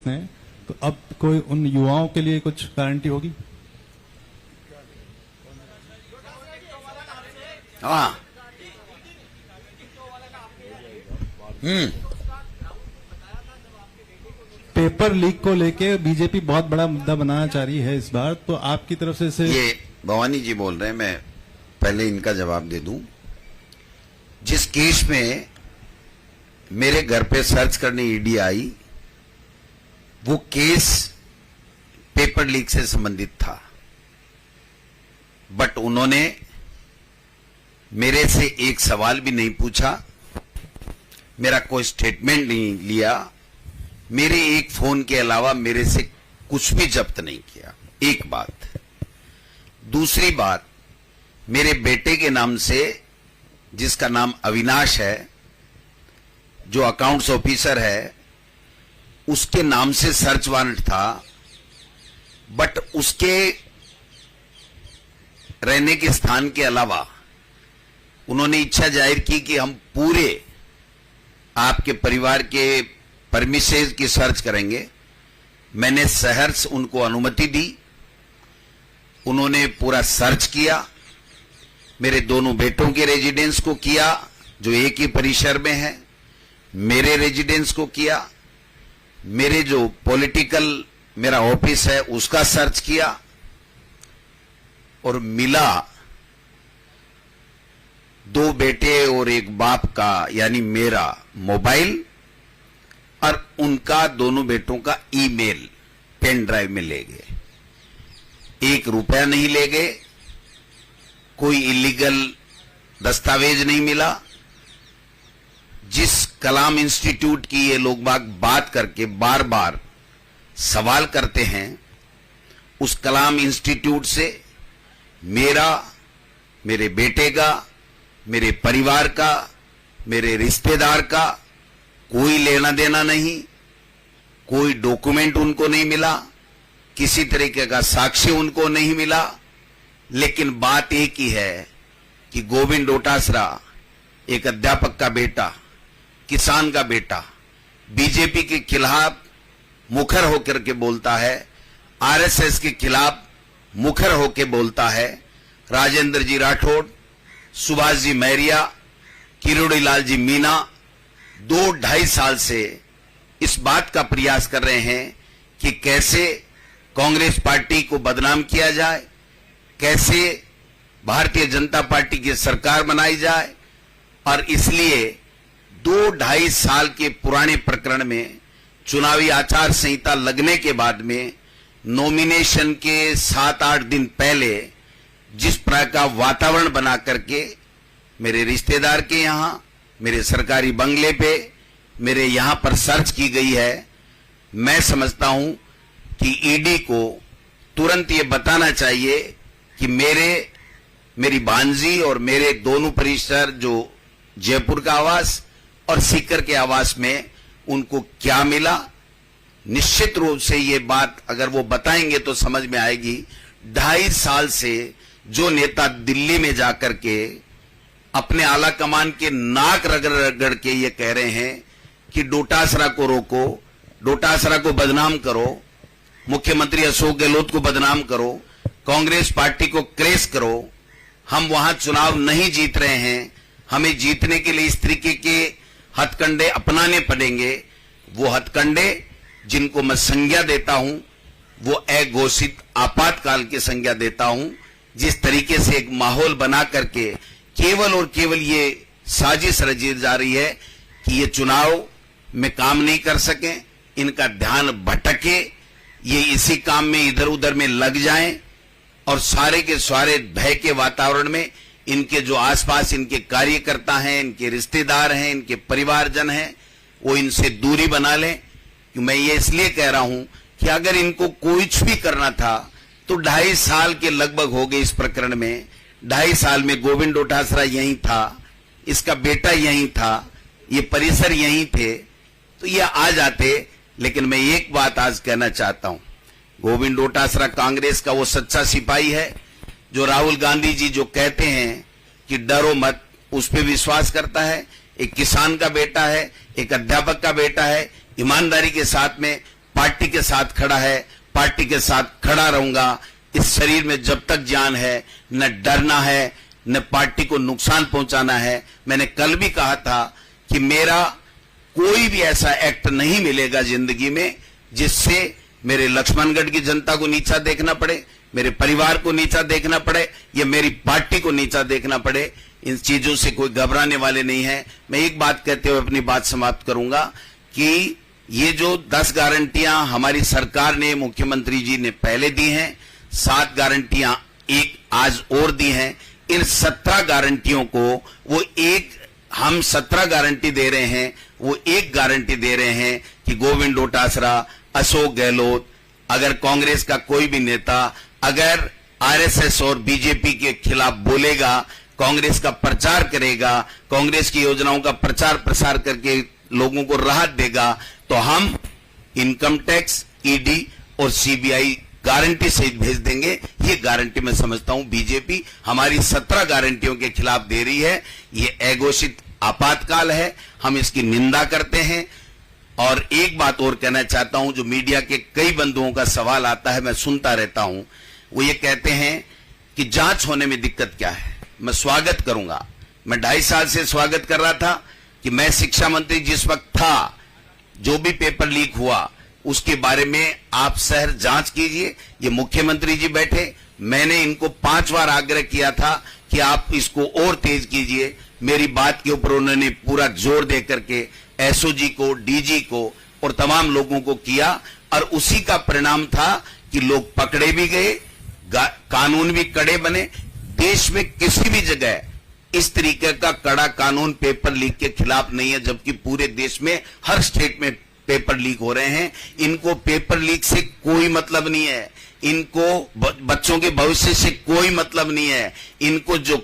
हैं, तो अब कोई उन युवाओं के लिए कुछ गारंटी होगी? हाँ। पेपर लीक को लेके बीजेपी बहुत बड़ा मुद्दा बनाना चाह रही है इस बार, तो आपकी तरफ से इसे... ये भवानी जी बोल रहे हैं, मैं पहले इनका जवाब दे दूं। जिस केस में मेरे घर पे सर्च करने ईडी आई, वो केस पेपर लीक से संबंधित था, बट उन्होंने मेरे से एक सवाल भी नहीं पूछा, मेरा कोई स्टेटमेंट नहीं लिया, मेरे एक फोन के अलावा मेरे से कुछ भी जब्त नहीं किया। एक बात। दूसरी बात, मेरे बेटे के नाम से, जिसका नाम अविनाश है, जो अकाउंट्स ऑफिसर है, उसके नाम से सर्च वारंट था, बट उसके रहने के स्थान के अलावा उन्होंने इच्छा जाहिर की कि हम पूरे आपके परिवार के परमिसेस की सर्च करेंगे। मैंने सहर्ष उनको अनुमति दी, उन्होंने पूरा सर्च किया, मेरे दोनों बेटों के रेजिडेंस को किया जो एक ही परिसर में है, मेरे रेजिडेंस को किया, मेरे जो पॉलिटिकल मेरा ऑफिस है उसका सर्च किया, और मिला 2 बेटे और एक बाप का, यानी मेरा मोबाइल और उनका दोनों बेटों का ईमेल पेन ड्राइव में ले गए। 1 रुपया नहीं ले गए, कोई इलीगल दस्तावेज नहीं मिला। जिस कलाम इंस्टीट्यूट की ये लोग बात करके बार बार सवाल करते हैं, उस कलाम इंस्टीट्यूट से मेरा, मेरे बेटे का, मेरे परिवार का, मेरे रिश्तेदार का कोई लेना देना नहीं, कोई डॉक्यूमेंट उनको नहीं मिला, किसी तरीके का साक्ष्य उनको नहीं मिला। लेकिन बात एक ही है कि गोविंद डोटासरा, एक अध्यापक का बेटा, किसान का बेटा, बीजेपी के खिलाफ मुखर होकर के बोलता है, आरएसएस के खिलाफ मुखर होकर बोलता है। राजेंद्र जी राठौड़, सुभाष जी मैरिया, किरोड़ी लाल जी मीना 2-2.5 साल से इस बात का प्रयास कर रहे हैं कि कैसे कांग्रेस पार्टी को बदनाम किया जाए, कैसे भारतीय जनता पार्टी की सरकार बनाई जाए। और इसलिए 2-2.5 साल के पुराने प्रकरण में चुनावी आचार संहिता लगने के बाद में नॉमिनेशन के 7-8 दिन पहले जिस प्रकार का वातावरण बना करके मेरे रिश्तेदार के यहां, मेरे सरकारी बंगले पे, मेरे यहां पर सर्च की गई है, मैं समझता हूं कि ईडी को तुरंत ये बताना चाहिए कि मेरी भांजी और मेरे दोनों परिसर, जो जयपुर का आवास और सीकर के आवास में, उनको क्या मिला। निश्चित रूप से ये बात अगर वो बताएंगे तो समझ में आएगी। 2.5 साल से जो नेता दिल्ली में जाकर के अपने आला कमान के नाक रगड़ रगड़ के ये कह रहे हैं कि डोटासरा को रोको, डोटासरा को बदनाम करो, मुख्यमंत्री अशोक गहलोत को बदनाम करो, कांग्रेस पार्टी को क्रेश करो, हम वहां चुनाव नहीं जीत रहे हैं, हमें जीतने के लिए इस तरीके के हथकंडे अपनाने पड़ेंगे। वो हथकंडे जिनको मैं संज्ञा देता हूं, वो अघोषित आपातकाल की संज्ञा देता हूं। जिस तरीके से एक माहौल बना करके केवल और केवल ये साजिश रची जा रही है कि ये चुनाव में काम नहीं कर सके, इनका ध्यान भटके, ये इसी काम में इधर उधर में लग जाएं और सारे के सारे भय के वातावरण में इनके जो आसपास इनके कार्यकर्ता हैं, इनके रिश्तेदार हैं, इनके परिवारजन हैं, वो इनसे दूरी बना लें। मैं ये इसलिए कह रहा हूं कि अगर इनको कुछ भी करना था तो 2.5 साल के लगभग हो गए इस प्रकरण में। 2.5 साल में गोविंद डोटासरा यहीं था, इसका बेटा यहीं था, ये परिसर यहीं थे, तो ये आ जाते। लेकिन मैं एक बात आज कहना चाहता हूं, गोविंद डोटासरा कांग्रेस का वो सच्चा सिपाही है जो राहुल गांधी जी जो कहते हैं कि डरो मत, उस पर विश्वास करता है। एक किसान का बेटा है, एक अध्यापक का बेटा है, ईमानदारी के साथ में पार्टी के साथ खड़ा है, पार्टी के साथ खड़ा रहूंगा। इस शरीर में जब तक जान है, न डरना है, न पार्टी को नुकसान पहुंचाना है। मैंने कल भी कहा था कि मेरा कोई भी ऐसा एक्ट नहीं मिलेगा जिंदगी में जिससे मेरे लक्ष्मणगढ़ की जनता को नीचा देखना पड़े, मेरे परिवार को नीचा देखना पड़े या मेरी पार्टी को नीचा देखना पड़े। इन चीजों से कोई घबराने वाले नहीं है। मैं एक बात कहते हुए अपनी बात समाप्त करूंगा कि ये जो 10 गारंटियां हमारी सरकार ने, मुख्यमंत्री जी ने पहले दी हैं, 7 गारंटियां एक आज और दी हैं। इन 17 गारंटियों को वो एक, हम 17 गारंटी दे रहे हैं, वो एक गारंटी दे रहे हैं कि गोविंद डोटासरा, अशोक गहलोत, अगर कांग्रेस का कोई भी नेता अगर आरएसएस और बीजेपी के खिलाफ बोलेगा, कांग्रेस का प्रचार करेगा, कांग्रेस की योजनाओं का प्रचार प्रसार करके लोगों को राहत देगा, तो हम इनकम टैक्स, ईडी और सीबीआई गारंटी सहित भेज देंगे। ये गारंटी मैं समझता हूं बीजेपी हमारी 17 गारंटियों के खिलाफ दे रही है। ये अघोषित आपातकाल है, हम इसकी निंदा करते हैं। और एक बात और कहना चाहता हूं, जो मीडिया के कई बंधुओं का सवाल आता है, मैं सुनता रहता हूं, वो ये कहते हैं कि जांच होने में दिक्कत क्या है। मैं स्वागत करूंगा, मैं 2.5 साल से स्वागत कर रहा था कि मैं शिक्षा मंत्री जिस वक्त था, जो भी पेपर लीक हुआ उसके बारे में आप शहर जांच कीजिए। ये मुख्यमंत्री जी बैठे, मैंने इनको 5 बार आग्रह किया था कि आप इसको और तेज कीजिए। मेरी बात के ऊपर उन्होंने पूरा जोर दे करके एसओजी को, डीजी को और तमाम लोगों को किया, और उसी का परिणाम था कि लोग पकड़े भी गए, कानून भी कड़े बने। देश में किसी भी जगह इस तरीके का कड़ा कानून पेपर लीक के खिलाफ नहीं है, जबकि पूरे देश में हर स्टेट में पेपर लीक हो रहे हैं। इनको पेपर लीक से कोई मतलब नहीं है, इनको बच्चों के भविष्य से कोई मतलब नहीं है। इनको जो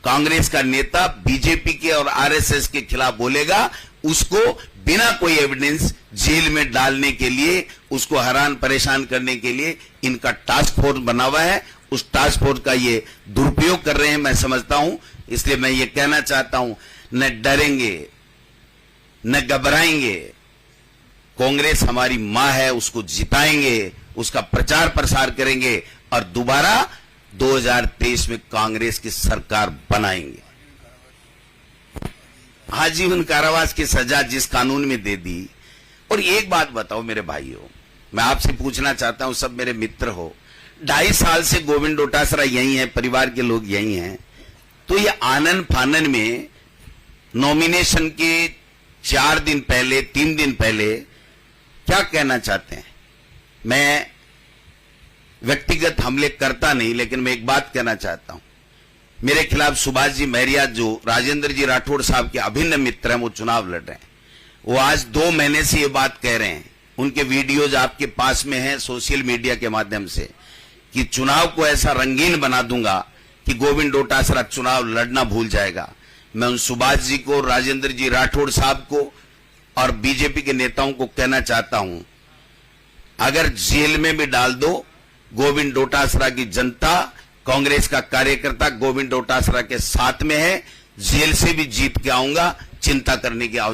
कांग्रेस का नेता बीजेपी के और आरएसएस के खिलाफ बोलेगा, उसको बिना कोई एविडेंस जेल में डालने के लिए, उसको हैरान परेशान करने के लिए इनका टास्क फोर्स बना हुआ है। उस टास्क फोर्स का ये दुरुपयोग कर रहे हैं, मैं समझता हूं। इसलिए मैं ये कहना चाहता हूं, न डरेंगे न घबराएंगे। कांग्रेस हमारी मां है, उसको जिताएंगे, उसका प्रचार प्रसार करेंगे और दोबारा 2023 में कांग्रेस की सरकार बनाएंगे। आजीवन कारावास की सजा जिस कानून में दे दी। और एक बात बताओ मेरे भाइयों, मैं आपसे पूछना चाहता हूं, सब मेरे मित्र हो, 2.5 साल से गोविंद डोटासरा यही है, परिवार के लोग यही हैं, तो ये आनन फानन में नॉमिनेशन के 4 दिन पहले, 3 दिन पहले क्या कहना चाहते हैं? मैं व्यक्तिगत हमले करता नहीं, लेकिन मैं एक बात कहना चाहता हूं। मेरे खिलाफ सुभाष जी महरिया, जो राजेंद्र जी राठौड़ साहब के अभिन्न मित्र हैं, वो चुनाव लड़ रहे हैं। वो आज 2 महीने से ये बात कह रहे हैं, उनके वीडियोज आपके पास में हैं सोशल मीडिया के माध्यम से, कि चुनाव को ऐसा रंगीन बना दूंगा कि गोविंद डोटासरा चुनाव लड़ना भूल जाएगा। मैं उन सुभाष जी को, राजेंद्र जी राठौड़ साहब को और बीजेपी के नेताओं को कहना चाहता हूं, अगर जेल में भी डाल दो, गोविंद डोटासरा की जनता, कांग्रेस का कार्यकर्ता गोविंद डोटासरा के साथ में है। जेल से भी जीत के आऊंगा, चिंता करने की आवश्यकता